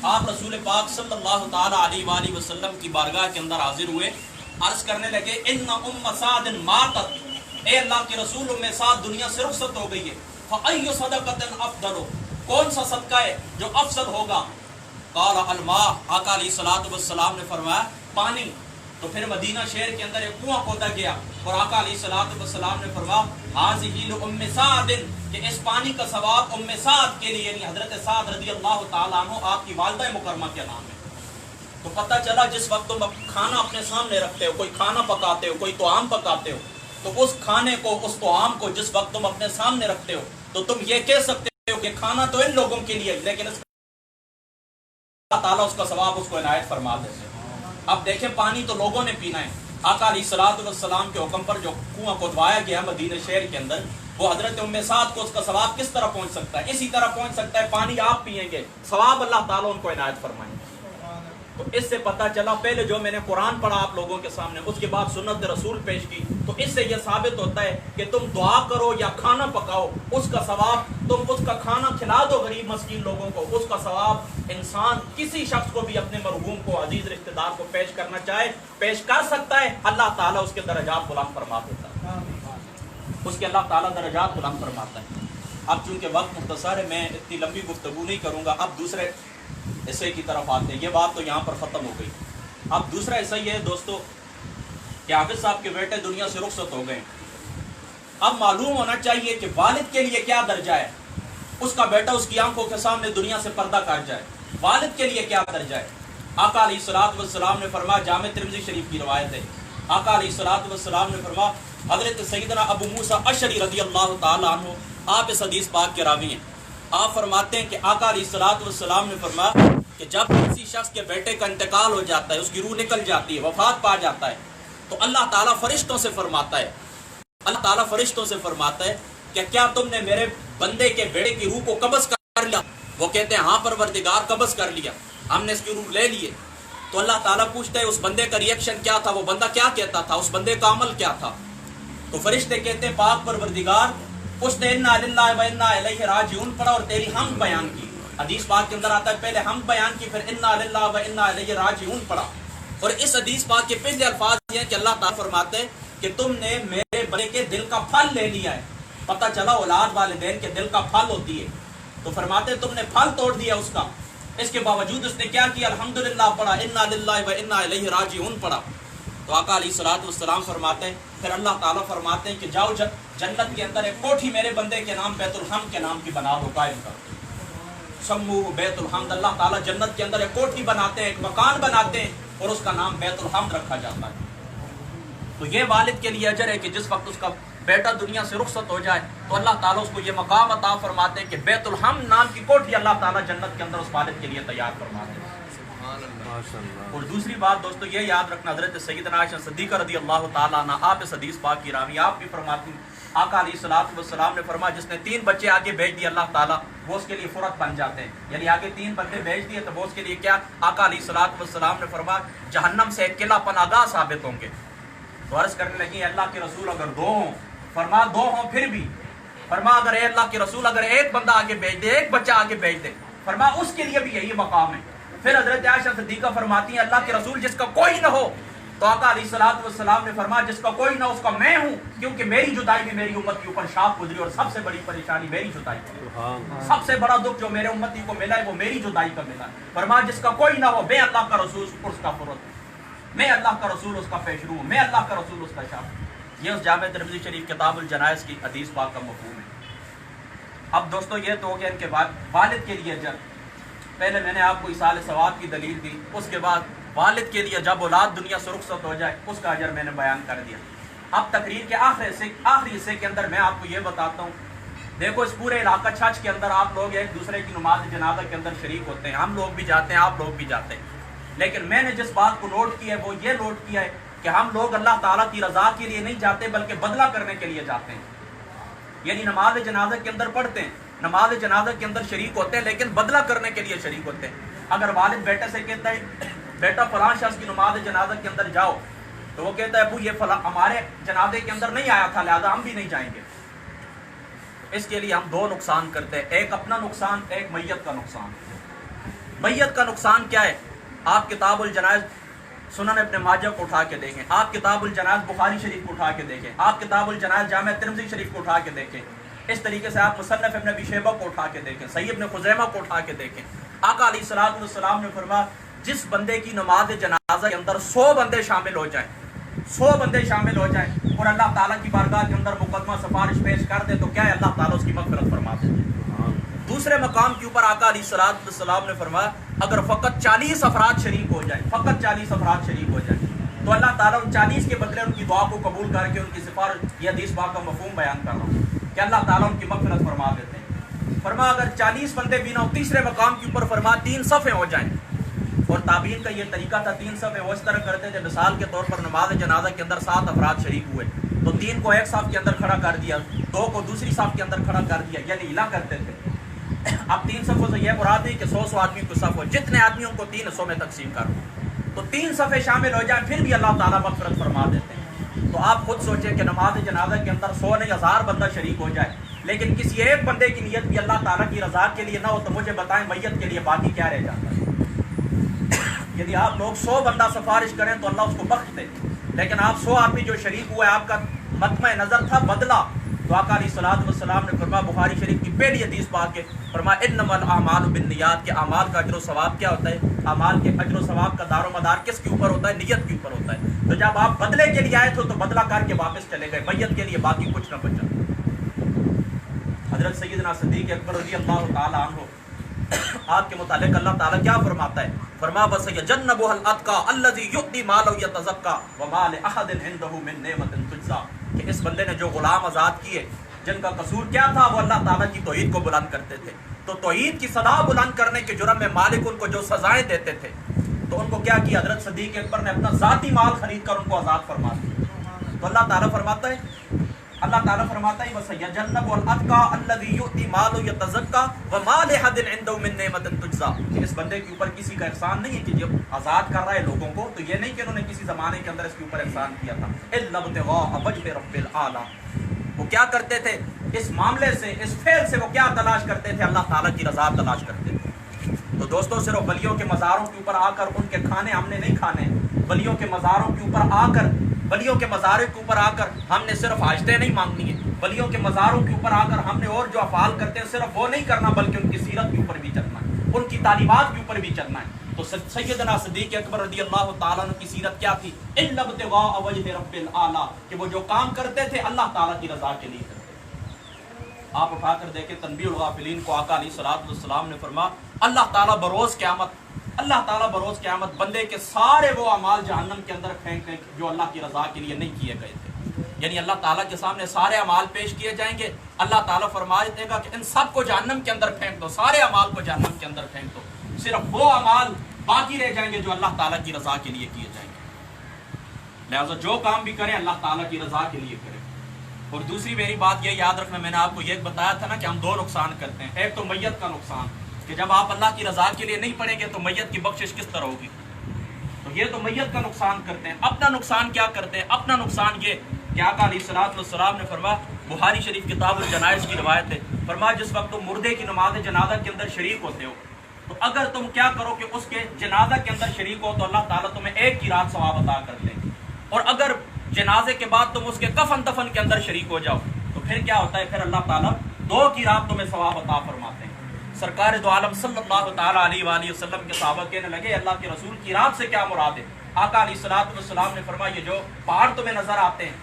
آپ رسول پاک صلی اللہ تعالیٰ علیہ وآلہ وسلم کی بارگاہ کے اندر حاضر ہوئے، عرض کرنے لگے ان ام سعد ماتت، اے اللہ کے رسول ام سعد دنیا سے رخصت ہو گئی ہے، فأی صدقۃ افضل، کون سا صدقہ ہے جو افضل ہوگا؟ قال الماء، آقا علیہ الصلوۃ والسلام نے فرمایا پانی۔ تو پھر مدینہ شہر کے اندر ایک کنواں کھودا گیا اور آقا علیہ الصلوۃ والسلام نے فرمایا ھذہ لام سعد، کہ اس پانی کا ثواب ام سعد کے لیے، یعنی حضرت سعد رضی اللہ تعالیٰ عنہ آپ کی والدہ مکرمہ کے نام ہے۔ تو پتہ چلا جس وقت تم کھانا اپنے سامنے رکھتے ہو، کوئی کھانا پکاتے ہو، کوئی طعام پکاتے ہو، تو اس کھانے کو، اس طعام کو جس وقت تم اپنے سامنے رکھتے ہو تو تم یہ کہہ سکتے ہو کہ کھانا تو ان لوگوں کے لیے، لیکن اللہ تعالیٰ اس کا ثواب اس کو عنایت فرما دیتے ہیں۔ اب دیکھیں پانی تو لوگوں نے پینا ہے، آقا علیہ الصلوۃ والسلام کے حکم پر جو کنواں کھودوایا گیا مدینہ شہر کے اندر، وہ حضرت ام سعد کو اس کا ثواب کس طرح پہنچ سکتا ہے؟ اسی طرح پہنچ سکتا ہے، پانی آپ پئیں گے، ثواب اللہ تعالیٰ ان کو عنایت فرمائیں گے۔ تو اس سے پتہ چلا، پہلے جو میں نے قرآن پڑھا آپ لوگوں کے سامنے، اس کے بعد سنت رسول پیش کی، تو اس سے یہ ثابت ہوتا ہے کہ تم دعا کرو یا کھانا پکاؤ، اس کا ثواب، تم اس کا کھانا کھلا دو غریب مسکین لوگوں کو، اس کا ثواب انسان کسی شخص کو بھی اپنے مرحوم کو، عزیز رشتہ دار کو پیش کرنا چاہے پیش کر سکتا ہے، اللہ تعالیٰ اس کے درجات بلند فرما دیتا ہے، اس کے اللہ تعالیٰ درجات بلند فرماتا ہے۔ اب چونکہ وقت مختصر ہے میں اتنی لمبی گفتگو نہیں کروں گا، اب دوسرے حصے کی طرف آتے ہیں، یہ بات تو یہاں پر ختم ہو گئی۔ اب دوسرا حصہ یہ ہے دوستو کہ حافظ صاحب کے بیٹے دنیا سے رخصت ہو گئے، اب معلوم ہونا چاہیے کہ والد کے لیے کیا درجہ ہے، اس کا بیٹا اس کی آنکھوں کے سامنے دنیا سے پردہ کاٹ جائے، والد کے لیے کیا درجہ ہے؟ آقا علیہ الصلوۃ والسلام نے فرمایا، جامع ترمذی شریف کی روایت ہے، آقا علیہ الصلوۃ والسلام نے فرمایا، حضرت سیدنا ابو موسیٰ اشعری رضی اللہ تعالیٰ عنہ آپ اس حدیث پاک کے راوی ہیں، آپ فرماتے ہیں کہ آقا علیہ الصلوۃ والسلام نے فرمایا کہ جب کسی شخص کے بیٹے کا انتقال ہو جاتا ہے، اس کی روح نکل جاتی ہے، وفات پا جاتا ہے، تو اللہ تعالیٰ فرشتوں سے فرماتا ہے، اللہ تعالیٰ فرشتوں سے فرماتا ہے کہ کیا تم نے میرے بندے کے بیٹے کی روح کو قبض کر لیا؟ وہ کہتے ہیں ہاں پروردگار قبض کر لیا، ہم نے اس کی روح لے لیے۔ تو اللہ تعالیٰ پوچھتا ہے اس بندے کا ریئیکشن کیا تھا، وہ بندہ کیا کہتا تھا، اس بندے کا عمل کیا تھا؟ تو فرشتے کہتے ہیں پاک پروردگار، اس نے انا للہ و انا الیہ راجعون پڑھا اور تیری حمد بیان کی، حدیث پاک کے اندر آتا ہے پہلے حمد بیان کی پھر انا للہ و انا الیہ راجعون پڑھا، اور اس حدیث پاک کے پہلے الفاظ یہ ہیں کہ اللہ تعالیٰ فرماتے ہیں کہ تم نے میرے بندے کے دل کا پھل لے لیا ہے۔ پتہ چلا اولاد والدین کے دل کا پھل ہوتی ہے، تو فرماتے ہیں تم نے پھل توڑ دیا اس کا، اس کے باوجود اس نے کیا کیا؟ الحمدللہ پڑھا، انا للہ و انا الیہ راجعون پڑھا۔ تو آقا علیہ الصلوۃ والسلام فرماتے ہیں، پھر اللہ تعالیٰ فرماتے ہیں کہ جاؤ جنت کے اندر ایک کوٹھی میرے بندے کے نام بیت الحمد کے نام کی بنا دو، قائم کرو، سموہ بیت الحمد۔ اللہ تعالیٰ جنت کے اندر ایک کوٹھی بناتے ہیں، ایک مکان بناتے ہیں اور اس کا نام بیت الحمد رکھا جاتا ہے۔ تو یہ والد کے لیے اجر ہے کہ جس وقت اس کا بیٹا دنیا سے رخصت ہو جائے تو اللہ تعالیٰ اس کو یہ مقام عطا فرماتے ہیں کہ بیت الحمد نام کی کوٹھی اللہ تعالیٰ جنت کے اندر اس والد کے لیے تیار فرماتے ہیں۔ اور دوسری بات دوستو یہ یاد رکھنا، حضرت سیدنا عائشہ صدیقہ رضی اللہ تعالیٰ عنہ آپ اس حدیث پاک کی راوی، آپ بھی فرماتی ہیں آقا علیہ الصلوۃ والسلام نے فرمایا جس نے 3 بچے آگے بھیج دیے اللہ تعالیٰ وہ اس کے لیے فرت بن جاتے ہیں، یعنی آگے 3 بندے بھیج دیے تو وہ اس کے لیے کیا؟ آقا علیہ الصلوۃ والسلام نے فرمایا جہنم سے ایک قلعہ پناہ گاہ ثابت ہوں گے۔ تو عرض کرنے لگی اللہ کے رسول اگر 2 ہوں، فرمایا 2 ہوں پھر بھی، فرمایا اگر اے اللہ کے رسول اگر ایک بندہ آگے بھیج دے، ایک بچہ آگے بھیج دے، فرمایا اس کے لیے بھی یہی مقام ہے۔ پھر حضرت عائشہ صدیقہ فرماتی ہیں اللہ کے رسول جس کا کوئی نہ ہو، تو آقا علیہ الصلوۃ والسلام نے فرمایا جس کا کوئی نہ ہو اس کا میں ہوں، کیونکہ میری جدائی بھی میری امت کے اوپر شاق گزری اور سب سے بڑی پریشانی میری جدائی ہے، سب سے بڑا دکھ جو میرے امتی کو ملا ہے وہ میری جدائی کا ملا ہے۔ فرمایا جس کا کوئی نہ ہو، میں اللہ کا رسول اس کا فرت، میں اللہ کا رسول اس کا پیشرو ہوں، میں اللہ کا رسول اس کا شاق۔ یہ اس جامع ترمذی شریف کتاب الجنائز کی حدیث پاک کا مفہوم ہے۔ اب دوستو یہ تو ہو گیا ان کے والد کے لیے اجر، پہلے میں نے آپ کو ایصال ثواب کی دلیل دی، اس کے بعد والد کے لیے جب اولاد دنیا سے رخصت ہو جائے اس کا اجر میں نے بیان کر دیا۔ اب تقریر کے آخری حصے کے اندر میں آپ کو یہ بتاتا ہوں، دیکھو اس پورے علاقہ چھچ کے اندر آپ لوگ ایک دوسرے کی نماز جنازہ کے اندر شریک ہوتے ہیں، ہم لوگ بھی جاتے ہیں، آپ لوگ بھی جاتے ہیں، لیکن میں نے جس بات کو نوٹ کیا ہے وہ یہ نوٹ کیا ہے کہ ہم لوگ اللہ تعالیٰ کی رضا کے لیے نہیں جاتے بلکہ بدلہ کرنے کے لیے جاتے ہیں، یعنی نماز جنازہ کے اندر پڑھتے ہیں، نماز جنازہ کے اندر شریک ہوتے ہیں لیکن بدلہ کرنے کے لیے شریک ہوتے ہیں۔ اگر والد بیٹے سے کہتا ہے بیٹا فلاں شخص کی نماز جنازہ کے اندر جاؤ، تو وہ کہتا ہے ابو یہ فلاں ہمارے جنازے کے اندر نہیں آیا تھا لہذا ہم بھی نہیں جائیں گے۔ اس کے لیے ہم 2 نقصان کرتے ہیں، ایک اپنا نقصان، ایک میت کا نقصان۔ میت کا نقصان کیا ہے؟ آپ کتاب الجنائز سنن ابن ماجہ کو اٹھا کے دیکھیں، آپ کتاب الجنائز بخاری شریف کو اٹھا کے دیکھیں، آپ کتاب الجنائز جامع ترمذی شریف کو اٹھا کے دیکھیں، اس طریقے سے آپ مصنف ابن ابی شیبہ کو اٹھا کے دیکھیں، صحیح ابن خزیمہ کو اٹھا کے دیکھیں۔ آقا علیہ الصلوۃ والسلام نے فرمایا جس بندے کی نماز جنازہ کے اندر 100 بندے شامل ہو جائیں، 100 بندے شامل ہو جائیں اور اللہ تعالیٰ کی بارگاہ کے اندر مقدمہ سفارش پیش کر دے تو کیا ہے؟ اللہ تعالیٰ اس کی مغفرت فرما دے۔ دوسرے مقام کے اوپر آقا علیہ الصلوۃ والسلام نے فرمایا اگر فقط 40 افراد شریک ہو جائیں، فقط 40 افراد شریک ہو جائیں تو اللہ تعالیٰ ان 40 کے بدلے ان کی دعا کو قبول کر کے ان کی سفارش، یہ حدیث پاک کا مفہوم بیان کر رہا ہوں کہ اللہ تعالیٰ ان کی مغفرت فرما دیتے ہیں۔ فرمایا اگر 40 بندے بھی نہ ہو، تیسرے مقام کے اوپر فرمایا 3 صفیں ہو جائیں، اور تابعین کا یہ طریقہ تھا 3 صفیں وہ اس طرح کرتے تھے، مثال کے طور پر نماز جنازہ کے اندر 7 افراد شریک ہوئے تو 3 کو ایک صف کے اندر کھڑا کر دیا، 2 کو دوسری صف کے اندر کھڑا کر دیا، یعنی ہلا کرتے تھے۔ اب 3 صفوں سے یہ مراد نہیں کہ 100 آدمی کو صف ہو، جتنے آدمیوں کو 3 حصوں میں تقسیم کرو تو 3 صفیں شامل ہو جائیں پھر بھی اللہ تعالیٰ مغفرت فرما دیتے ہیں۔ تو آپ خود سوچیں کہ نماز جنازہ کے اندر 100 نہیں 1000 بندہ شریک ہو جائے لیکن کسی ایک بندے کی نیت بھی اللہ تعالیٰ کی رضا کے لیے نہ ہو تو مجھے بتائیں میت کے لیے باقی کیا رہ جاتا ہے؟ یدی آپ لوگ 100 بندہ سفارش کریں تو اللہ اس کو بخش دے، لیکن آپ 100 آدمی جو شریک ہوئے آپ کا مطمع نظر تھا بدلہ، تو آقا علیہ الصلوۃ والسلام نے فرمایا بخاری شریف کی پہلی حدیث پاک ہے، فرمایا انما الاعمال بالنیات کہ اعمال کا اجر و ثواب کیا ہوتا ہے؟ اعمال کے اجر و ثواب کا دار و مدار کس کے اوپر ہوتا ہے؟ نیت کے اوپر ہوتا ہے۔ تو جب آپ بدلے کے لیے آئے تھے تو بدلہ کر کے واپس چلے گئے، میت کے لیے باقی کچھ نہ بچا۔ حضرت سیدنا صدیق اکبر رضی اللہ تعالی عنہ آپ کے متعلق اللہ تعالیٰ کیا فرماتا ہے؟ فرمایا وَسَيَجَنَّبُهَا الْأَتْقَى الَّذِي يُؤْتِي مَالَهُ يَتَزَكَّى وَمَا لِأَحَدٍ عِندَهُ مِن نِعْمَةٍ تُجْزَىٰ کہ اس بندے نے جو غلام آزاد کیے جن کا قصور کیا تھا؟ وہ اللہ تعالیٰ کی توحید کو بلند کرتے تھے، تو توحید کی صدا بلند کرنے کے جرم میں مالک ان کو جو سزائیں دیتے تھے تو ان کو کیا کیا؟ حضرت صدیق اکبر نے اپنا ذاتی مال خرید کر ان کو آزاد فرما دیا۔ تو اللہ تعالیٰ فرماتا ہے وَسَيَجَنَّبُهَا الْأَتْقَى الَّذِي يُؤْتِي مَالَهُ يَتَزَكَّى وَمَا لِأَحَدٍ عِندَهُ مِن نِعْمَةٍ تُجْزَىٰ کہ اس بندے کے اوپر کسی کا احسان نہیں ہے کہ جب آزاد کر رہا ہے لوگوں کو تو یہ نہیں کہ انہوں نے کسی زمانے کے اندر اس کے اوپر احسان کیا تھا، إِلَّا ابْتِغَاءَ وَجْهِ رَبِّ الْأَعْلَىٰ وہ کیا کرتے تھے؟ اس معاملے سے، اس فعل سے وہ کیا تلاش کرتے تھے؟ اللہ تعالیٰ کی رضا تلاش کرتے تھے۔ تو دوستوں صرف ولیوں کے مزاروں کے اوپر آ کر ان کے کھانے ہم نے نہیں کھانے، ولیوں کے مزاروں کے اوپر آ کر، ولیوں کے مزاروں کے اوپر آ کر ہم نے صرف حاجتیں نہیں مانگنی ہیں، ولیوں کے مزاروں کے اوپر آ کر ہم نے اور جو افعال کرتے ہیں صرف وہ نہیں کرنا بلکہ ان کی سیرت کے اوپر بھی چلنا ہے، ان کی تعلیمات کے اوپر بھی چلنا ہے۔ تو سیدنا صدیق اکبر رضی اللہ تعالیٰ عنہ کی سیرت کیا تھی؟ إِلَّا ابْتِغَاءَ وَجْهِ رَبِّ الْأَعْلَىٰ کہ وہ جو کام کرتے تھے اللہ تعالیٰ کی رضا کے لیے کرتے تھے۔ آپ اٹھا کر دیکھیں تنبیہ الغافلین کو آقا علیہ الصلوۃ والسلام نے فرمایا اللہ تعالیٰ بروز قیامت، اللہ تعالیٰ بروز قیامت بندے کے سارے وہ اعمال جہنم کے اندر پھینک دیں جو اللہ کی رضا کے لیے نہیں کیے گئے تھے، یعنی اللہ تعالیٰ کے سامنے سارے اعمال پیش کیے جائیں گے، اللہ تعالیٰ فرما دے گا کہ ان سب کو جہنم کے اندر پھینک دو، سارے اعمال کو جہنم کے اندر پھینک دو، صرف وہ اعمال باقی رہ جائیں گے جو اللہ تعالیٰ کی رضا کے لیے کیے جائیں گے۔ لہٰذا جو کام بھی کریں اللہ تعالیٰ کی رضا کے لیے کریں۔ اور دوسری میری بات یہ یاد رکھنا، میں نے آپ کو یہ بتایا تھا نا کہ ہم 2 نقصان کرتے ہیں، ایک تو میت کا نقصان کہ جب آپ اللہ کی رضا کے لیے نہیں پڑھیں گے تو میت کی بخشش کس طرح ہوگی، تو یہ تو میت کا نقصان کرتے ہیں۔ اپنا نقصان کیا کرتے ہیں؟ اپنا نقصان یہ کہ آقا علیہ الصلوۃ والسلام نے فرمایا بخاری شریف کتاب الجنائز کی روایت ہے، فرمایا جس وقت تم مردے کی نماز جنازہ کے اندر شریک ہوتے ہو تو اگر تم کیا کرو کہ اس کے جنازہ کے اندر شریک ہو تو اللہ تعالیٰ تمہیں 1 کی رات ثواب عطا کر دیں گے، اور اگر جنازے کے بعد تم اس کے کفن دفن کے اندر شریک ہو جاؤ تو پھر کیا ہوتا ہے؟ پھر اللہ تعالیٰ 2 کی رات تمہیں ثواب عطا فرماتے ہیں۔ سرکار دو عالم صلی اللہ تعالیٰ علیہ وآلہ وسلم کے صحابہ کہنے لگے اللہ کے رسول کی رات سے کیا مراد ہے؟ آقا علیہ الصلوۃ والسلام نے فرمایا یہ جو پہاڑ تمہیں نظر آتے ہیں،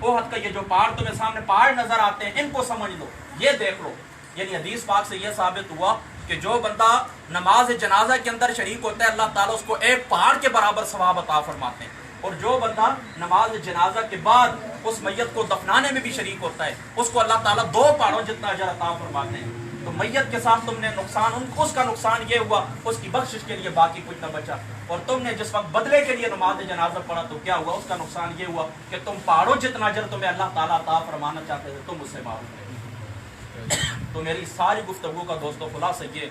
احد کا یہ جو پہاڑ تمہیں سامنے پہاڑ نظر آتے ہیں ان کو سمجھ لو، یہ دیکھ لو، یعنی حدیث پاک سے یہ ثابت ہوا کہ جو بندہ نماز جنازہ کے اندر شریک ہوتا ہے اللہ تعالیٰ اس کو 1 پہاڑ کے برابر ثواب عطا فرماتے ہیں، اور جو بندہ نماز جنازہ کے بعد اس میت کو دفنانے میں بھی شریک ہوتا ہے اس کو اللہ تعالیٰ 2 پہاڑوں جتنا اجر عطا فرماتے ہیں۔ تو میت کے ساتھ تم نے نقصان، اس کا نقصان یہ ہوا اس کی بخشش کے لیے باقی کچھ نہ بچا، اور تم نے جس وقت بدلے کے لیے نماز جنازہ پڑھا تو کیا ہوا؟ اس کا نقصان یہ ہوا کہ تم پہاڑوں جتنا اجر تمہیں اللہ تعالیٰ عطا فرمانا چاہتے تھے تم اس سے معروف رہے۔ تو میری ساری گفتگو کا دوستوں خلاصہ یہ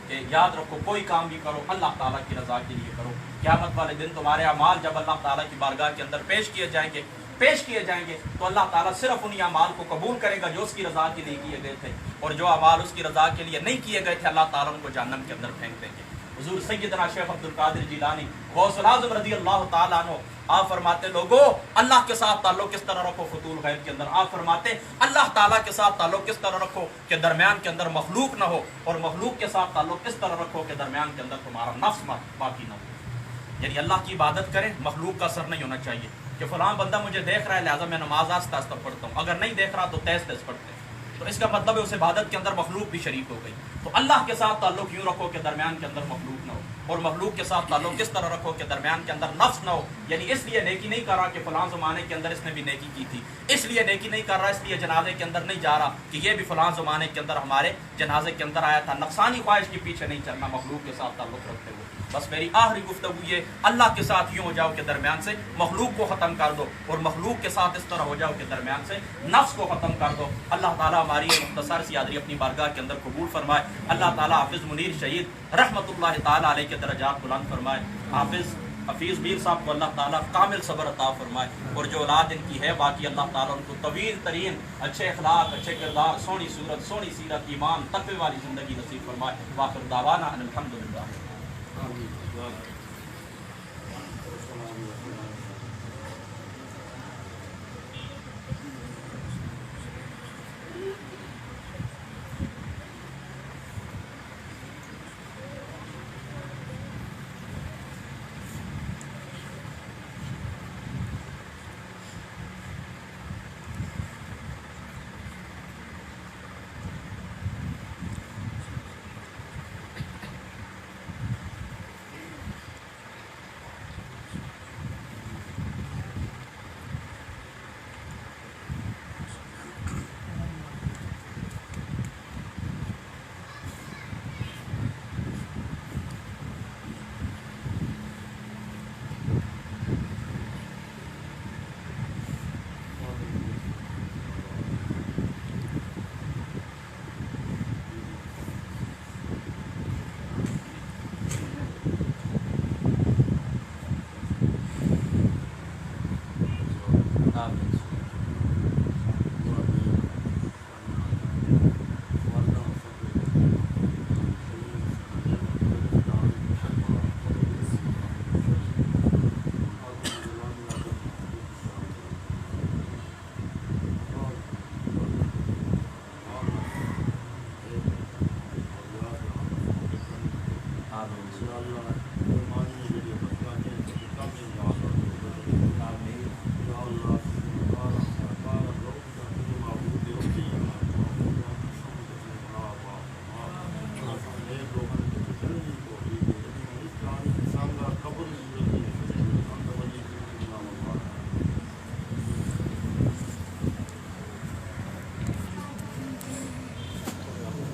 کہ یاد رکھو کوئی کام بھی کرو اللہ تعالیٰ کی رضا کے لیے کرو، قیامت والے دن تمہارے اعمال جب اللہ تعالیٰ کی بارگاہ کے اندر پیش کیے جائیں گے پیش کیے جائیں گے تو اللہ تعالیٰ صرف انہی اعمال کو قبول کرے گا جو اس کی رضا کے لیے کیے گئے تھے، اور جو اعمال اس کی رضا کے لیے نہیں کیے گئے تھے اللہ تعالیٰ ان کو جہنم کے اندر پھینک دیں گے۔ حضور سیدنا شیخ عبد القادر جیلانی غوث الاعظم رضی اللہ تعالیٰ عنہ آپ فرماتے لوگوں اللہ کے ساتھ تعلق کس طرح رکھو فتول غیب کے اندر، آپ فرماتے اللہ تعالیٰ کے ساتھ تعلق کس طرح رکھو کہ درمیان کے اندر مخلوق نہ ہو، اور مخلوق کے ساتھ تعلق کس طرح رکھو کہ درمیان کے اندر تمہارا نفس باقی نہ ہو۔ یعنی اللہ کی عبادت کریں، مخلوق کا اثر نہیں ہونا چاہیے کہ فلاں بندہ مجھے دیکھ رہا ہے لہٰذا میں نماز آہستہ آہستہ پڑھتا ہوں، اگر نہیں دیکھ رہا تو تیز تیز پڑھتے ہیں، تو اس کا مطلب ہے اس عبادت کے اندر مخلوق بھی شریک ہو گئی۔ تو اللہ کے ساتھ تعلق یوں رکھو کہ درمیان کے اندر مخلوق نہ ہو، اور مخلوق کے ساتھ تعلق کس طرح رکھو کہ درمیان کے اندر نفس نہ ہو۔ یعنی اس لیے نیکی نہیں کر رہا کہ فلاں زمانے کے اندر اس نے بھی نیکی کی تھی، اس لیے نیکی نہیں کر رہا اس لیے جنازے کے اندر نہیں جا رہا کہ یہ بھی فلاں زمانے کے اندر ہمارے جنازے کے اندر آیا تھا۔ نقصانی خواہش کے پیچھے نہیں چلنا مخلوق کے ساتھ تعلق رکھتے ہوئے۔ بس میری آخری گفتگو یہ اللہ کے ساتھ یوں ہو جاؤ کہ درمیان سے مخلوق کو ختم کر دو، اور مخلوق کے ساتھ اس طرح ہو جاؤ کہ درمیان سے نفس کو ختم کر دو۔ اللہ تعالیٰ ہماری یہ مختصر سی حاضری اپنی بارگاہ کے اندر قبول فرمائے۔ اللہ تعالیٰ حافظ منیر شہید رحمۃ اللہ تعالیٰ علیہ کے درجات بلند فرمائے۔ حفیظ میر صاحب کو اللہ تعالیٰ کامل صبر عطا فرمائے، اور جو اولاد ان کی ہے باقی اللہ تعالیٰ ان کو طویل ترین اچھے اخلاق، اچھے کردار، سونی صورت، سونی سیرت، ایمان، تقوی والی زندگی نصیب فرمائے۔ وآخر دعوانا ان الحمدللہ۔ آمین۔